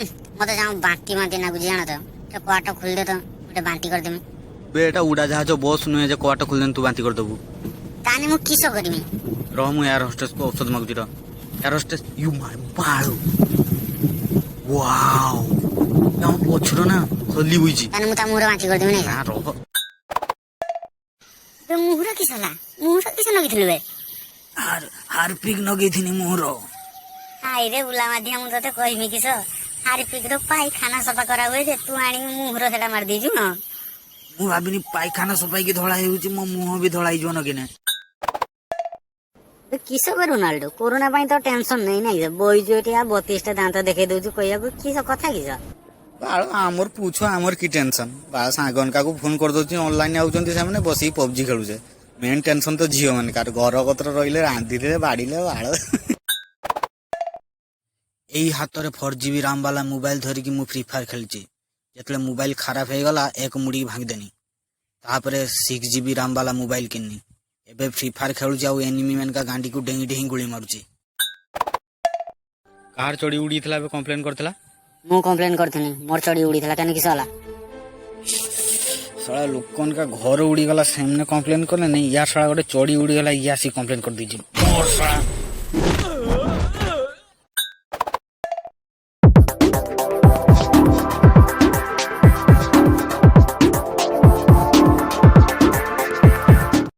मत जाऊँ बांटी बांटी ना बुझी जाना तो क्वार्टर खोल दे तो गोटे बांटी कर देमी बेटा उड़ा जहाज बस नुहे जे कवाट खोल तू बांती करदेबू ताने मु किस करमी रह मु एयर होस्टेस को औषध मागुची रह एयर होस्टेस यू मार बाळू वाओ हम पछरो ना खली बुइची ताने मु ता मुहर बांटी कर देमी ना नहीं रह तो मुहर किस होला मुहर किस नगिथिलु बे हारपिक नगेथिनी मोहर हाय रे बुला माध्यम मु तते कहमी किस हारपिक रो पाई खाना सफा करा हुए जे तू आनी मुहर सेटा मार देजु न मु भाबिनी पायखाना सफाई की धळा हेउची मो मुह भी धळा हिजो नगिने किस रोनाल्डो कोरोना पाई तो टेंशन नहीं नहीं बोई जोटिया 32 टा दांत देखे दउछु कहिया किस कथा किस बाळ आमर पूछो आमर की टेंशन बा सागन का को फोन कर दोची ऑनलाइन आउचंती सामने बसी पबजी खेलुचे मेन टेंशन तो झियो मन कार घर कतर रहिले रांधिले बाड़ीले बाळ एई हातरे 4GB राम वाला मोबाइल धरी कि मु फ्री फायर खेलची जेतले मोबाइल खराब हे गला एक मुड़ी भांग देनी तापरे 6GB राम वाला मोबाइल किन्नी एबे फ्री फायर खेलुची आ एनिमी मन का गांडी को डेंगी डेंगी गोली मारुची कार चोरी उड़ी थला बे कंप्लेन करथला मु कंप्लेन करथनी मोर चढ़ी उड़ी थला कने किस होला साला लोकन का घर उड़ी गला सामने कंप्लेन करले नहीं या साला गोटे चोरी उड़ी गला या सी कंप्लेन कर दीजिए मोर साला